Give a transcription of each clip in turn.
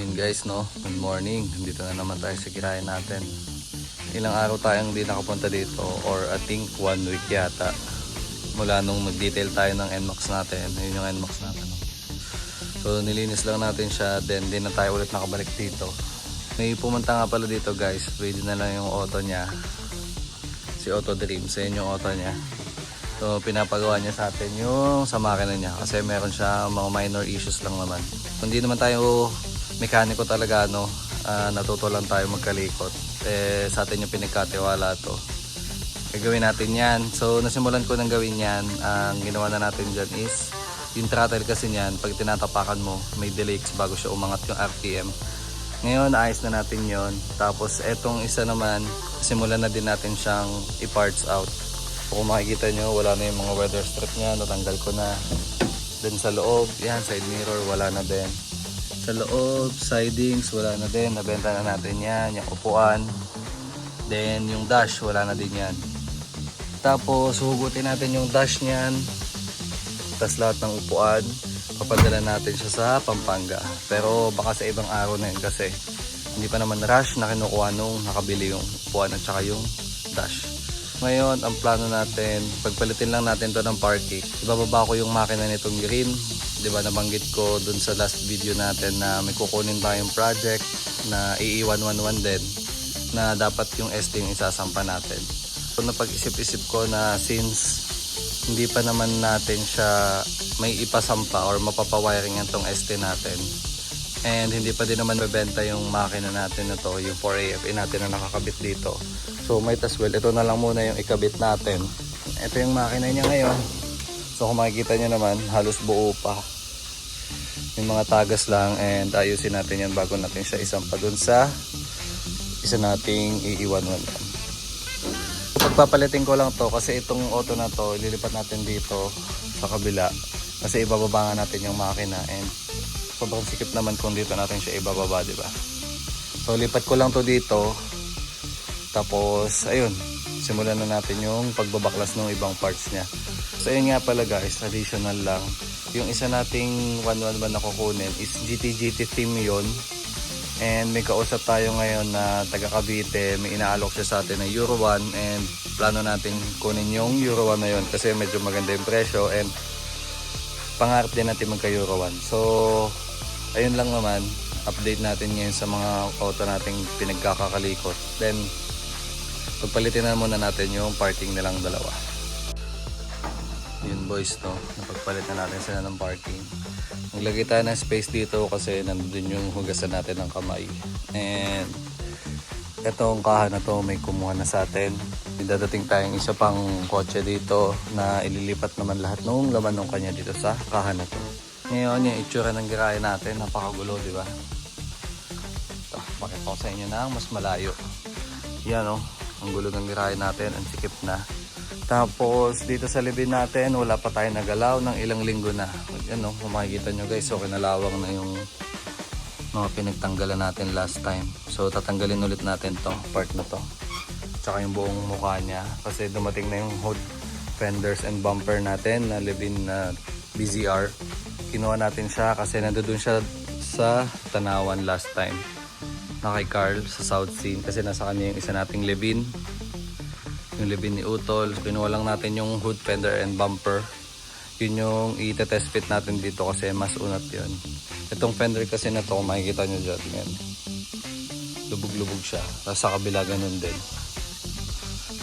Yun guys, no, good morning. Dito na naman tayo sa girahe natin. Ilang araw tayong hindi nakapunta dito, or I think 1 week yata, mula nung nag-detail tayo ng NMAX natin. Yun yung NMAX natin, no? So nilinis lang natin siya, then di na tayo ulit nakabalik dito. May pumunta nga pala dito guys, ready na lang yung auto niya, si Auto Dream. So yun yung auto niya. So pinapagawa niya sa atin yung sa makina niya, kasi meron siya mga minor issues lang naman. Hindi naman tayo mekaniko talaga, no, natuto lang tayo magkalikot. Sa atin yung pinagkatiwala to, gagawin natin yan. So nasimulan ko nang gawin yan. Ang ginawa na natin dyan is yung throttle kasi niyan, pag tinatapakan mo may delay bago siya umangat yung RPM. Ngayon ayos na natin yon. Tapos etong isa naman, simulan na din natin siyang i-parts out. Kung makikita nyo, wala na yung mga weather strip nya, natanggal ko na. Then sa loob, yan, side mirror, wala na din. Sa loob, sidings, wala na din. Nabenta na natin yan, yung upuan. Then yung dash, wala na din yan. Tapos hugutin natin yung dash niyan. Tapos lahat ng upuan, papadala natin siya sa Pampanga. Pero baka sa ibang araw na yun, kasi hindi pa naman rush na kinukuha nung nakabili yung upuan at saka yung dash. Ngayon, ang plano natin, pagpalitin lang natin to ng parking. Ibababa ko yung makina nitong green. Diba, nabanggit ko dun sa last video natin na may kukunin tayong project na EE111 din, na dapat yung ST yung isasampa natin. So napag-isip-isip ko na since hindi pa naman natin siya may ipasampa or mapapawiring itong ST natin, and hindi pa din naman mabenta yung makina natin na to, yung 4AFE natin na nakakabit dito. So might as well, ito na lang muna yung ikabit natin. Ito yung makina niya ngayon. So kung makikita nyo naman, halos buo pa. Yung mga tagas lang, and ayusin natin yan bago natin siya isampa dun sa isa nating EE111. Pagpapalitin ko lang to kasi itong auto na to, ililipat natin dito sa kabila. Kasi ibababa nga natin yung makina, and sobrang sikip naman kung dito natin siya ibababa, diba? So lipat ko lang to dito. Tapos ayun, simulan na natin yung pagbabaklas ng ibang parts niya. So ayun nga pala guys, additional lang, yung isa nating 111 na kukunin is GT theme yun. And may kausap tayo ngayon na taga Cavite, may inaalok siya sa atin na Euro 1, and plano natin kunin yung Euro 1 na yun kasi medyo maganda yung presyo, and pangarap din natin magka Euro 1. So ayun lang naman, update natin ngayon sa mga auto nating pinagkakakalikot. Then pagpalitin na muna natin yung parking nilang dalawa. Yun boys, no, napagpalit na natin sila ng parking. Naglagay tayo ng space dito kasi nandun yung hugasan natin ng kamay. And etong kaha na to may kumuha na sa atin. Dadating tayong isa pang kotse dito na ililipat naman lahat ng laman ng kanya dito sa kaha na to. Ngayon yung itsura ng girahe natin, napakagulo, di ba? Ito, pakita ko sa inyo na mas malayo. Yan, no, ang gulo ng girahe natin, ang sikip na. Tapos dito sa libin natin, wala pa tayo nagalaw ng ilang linggo na. Yan, no, kung makikita nyo guys, so kinalawang na yung mga pinagtanggalan natin last time. So tatanggalin ulit natin to part na to, tsaka yung buong mukha niya, kasi dumating na yung hood, fenders and bumper natin na libin na BZR. Kinuha natin siya kasi nandoon siya sa Tanawan last time na kay Carl sa South Scene, kasi nasa kanya yung isa nating libin, yung libin ni Utol. Kinuha lang natin yung hood, fender and bumper. Yun yung i-test fit natin dito kasi mas unat yun. Itong fender kasi na to, kung makikita nyo dyan, yan, lubog-lubog siya. Tapos sa kabila ganun din.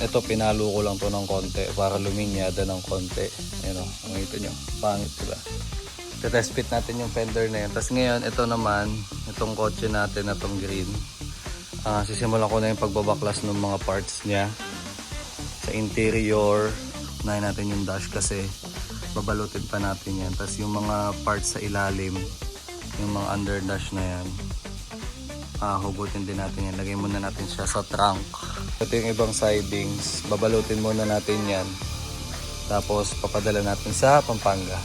Ito pinalo ko lang to ng konti para luminyada ng konti. Ayan o, makikita nyo, pangit diba? I-test fit natin yung fender na yun. Tapos ngayon, ito naman, itong kotse natin na itong green, sisimulan ko na yung pagbabaklas ng mga parts niya. Sa interior, unahin natin yung dash kasi babalutin pa natin yan. Tapos yung mga parts sa ilalim, yung mga under dash na yan, hugutin din natin yan. Lagay muna natin siya sa trunk. Ito yung ibang sidings, babalutin muna natin yan. Tapos papadala natin sa Pampanga.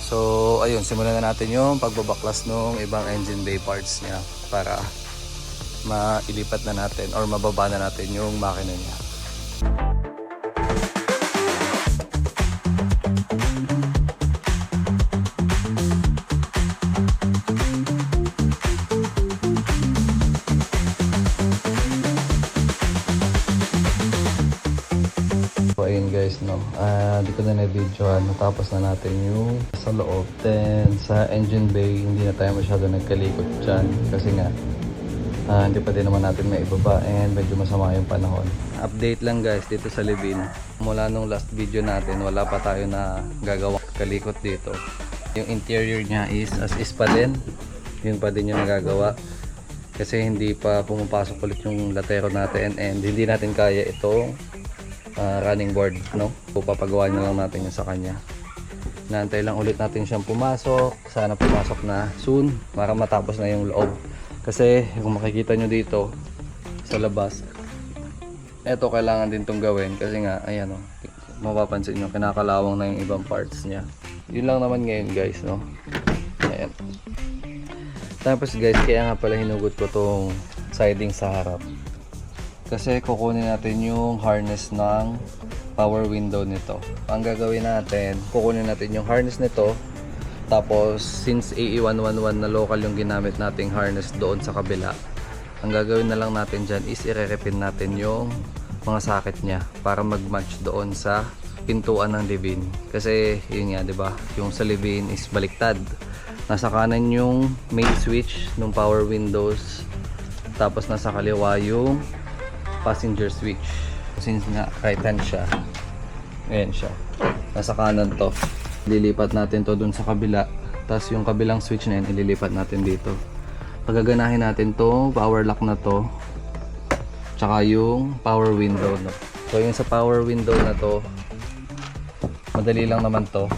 So ayun, simulan na natin yung pagbabaklas ng ibang engine bay parts niya para mailipat na natin or mababa na natin yung makina niya. no? Di ko na na-videoan. Natapos na natin yung sa loob. Then, sa engine bay, hindi na tayo masyado nagkalikot dyan. Kasi nga, hindi pa din naman natin may ibaba and medyo masama yung panahon. Update lang guys dito sa Libin. Mula nung last video natin, wala pa tayo na gagawa kalikot dito. Yung interior niya is as is pa din. Yun pa din yung nagagawa. Kasi hindi pa pumapasok ulit yung latero natin and hindi natin kaya itong running board, no? Papagawa na lang natin yun sa kanya. Naantay lang ulit natin siyang pumasok. Sana pumasok na soon para matapos na yung loob. Kasi kung makikita nyo dito sa labas, eto kailangan din tong gawin kasi nga, ayan o, mapapansin nyo, kinakalawang na yung ibang parts niya. Yun lang naman ngayon guys, no? Ayan. Tapos guys, kaya nga pala hinugot ko tong siding sa harap. Kasi kukunin natin yung harness ng power window nito. Ang gagawin natin, kukunin natin yung harness nito. Tapos since AE111 na local yung ginamit nating harness doon sa kabila, ang gagawin na lang natin dyan is i-repin natin yung mga socket niya para mag-match doon sa pintuan ng libin. Kasi yun nga, 'di ba? Yung sa libin is baliktad. Nasa kanan yung main switch ng power windows, tapos nasa kaliwa yung passenger switch. Since nga right hand siya, ayan siya, nasa kanan to. Lilipat natin to dun sa kabila, tapos yung kabilang switch na yun ililipat natin dito. Pagaganahin natin to power lock na to, tsaka yung power window, no? So yung sa power window na to, madali lang naman to.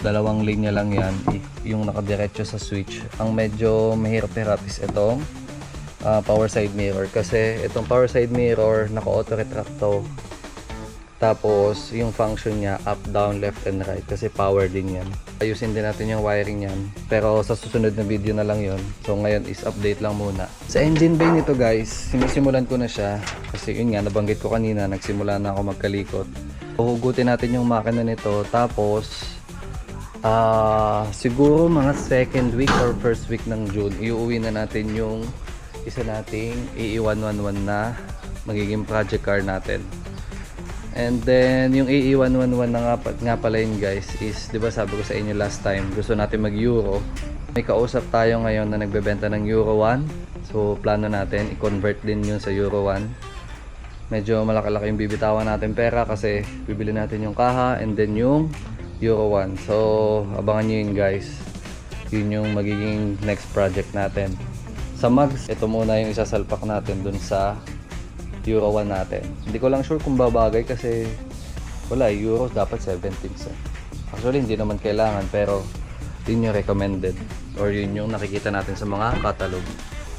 Dalawang linya lang yan, yung nakadiretso sa switch. Ang medyo mahirap-hirap is itong power side mirror. Kasi itong power side mirror, naka-auto retract to. Tapos yung function niya, up, down, left, and right. Kasi power din yan. Ayusin din natin yung wiring yan. Pero sa susunod na video na lang yon. So ngayon is update lang muna. Sa engine bay nito guys, sinisimulan ko na siya. Kasi yun nga, nabanggit ko kanina, nagsimula na ako magkalikot. Huhugutin natin yung makina nito. Tapos siguro mga second week or first week ng June, iuwi na natin yung isa nating AE111 na magiging project car natin. And then yung AE111 na nga pala yun guys is, di ba sabi ko sa inyo last time, gusto natin mag Euro. May kausap tayo ngayon na nagbebenta ng Euro 1. So plano natin i-convert din yun sa Euro 1. Medyo malaki-laki yung bibitawan natin pera kasi bibili natin yung kaha and then yung Euro 1. So abangan nyo yun guys. Yun yung magiging next project natin. Sa mags, ito muna yung isasalpak natin dun sa Euro 1 natin. Hindi ko lang sure kung babagay kasi wala, Euro dapat 17s. Actually hindi naman kailangan, pero yun yung recommended or yun yung nakikita natin sa mga catalog.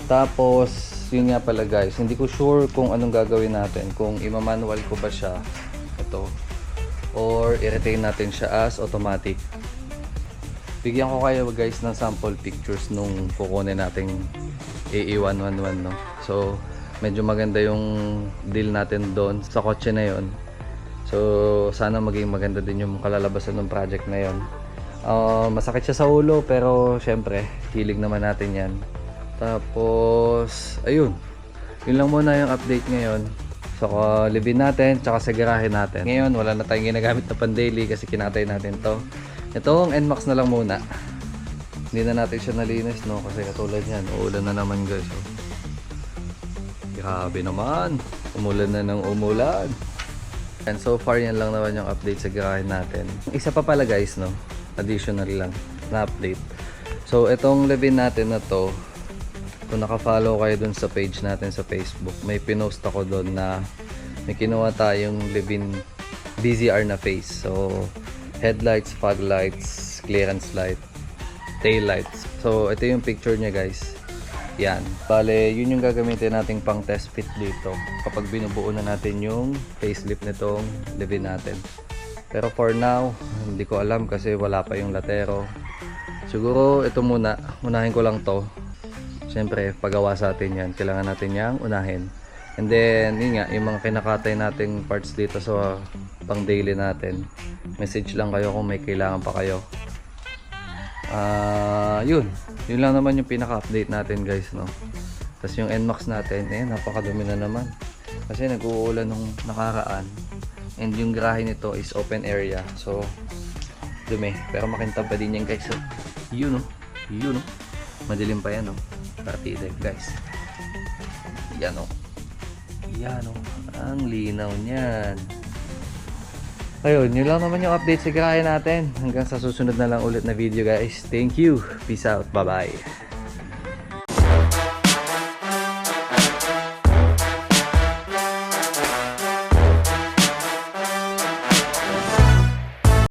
Tapos yun nga pala guys, hindi ko sure kung anong gagawin natin, kung ima-manual ko ba siya ito or i-retain natin siya as automatic. Bigyan ko kayo guys ng sample pictures nung kukunin nating AE111, no? So medyo maganda yung deal natin doon sa kotse na yon. So sana maging maganda din yung kalalabasan ng project na yon. Masakit siya sa ulo pero syempre hilig naman natin yan. Tapos ayun, yun lang muna yung update ngayon. So libin natin tsaka sa garahe natin. Ngayon wala na tayong ginagamit na pan-daily kasi kinatay natin to. Itong NMAX na lang muna. Hindi na natin siya nalinis, no? Kasi katulad yan, uulan na naman guys, oh. Grabe naman, umulan na ng umulan. And so far yan lang naman yung update sa garahe natin. Isa pa pala guys, no? Additional lang na update. So itong libin natin na to, kung naka-follow kayo dun sa page natin sa Facebook, may pinost ako dun na may kinuha tayong libin BZR na face. So headlights, fog lights, clearance light, tail lights. So ito yung picture niya guys. Yan. Bale, yun yung gagamitin nating pang test fit dito kapag binubuo na natin yung facelift nitong libin natin. Pero for now, hindi ko alam kasi wala pa yung latero. Siguro ito muna, unahin ko lang to. Siyempre, pagawa sa atin yan, kailangan natin yang unahin. And then, yun nga, yung mga kinakatay nating parts dito sa pang daily natin. Message lang kayo kung may kailangan pa kayo. Yun lang naman yung pinaka-update natin guys, no. Tapos yung NMAX natin, napakadumi na naman kasi nag-uulan nung nakaraan. And yung garahe nito is open area. So, dumi. Pero makintab pa din yan guys. So, yun o. Yun o. Madilim pa yan o. Partida guys. Yan o. Yan o. Ang linaw niyan. Ayun, yun lang naman yung update sa garahe natin. Hanggang sa susunod na lang ulit na video guys. Thank you. Peace out. Bye bye.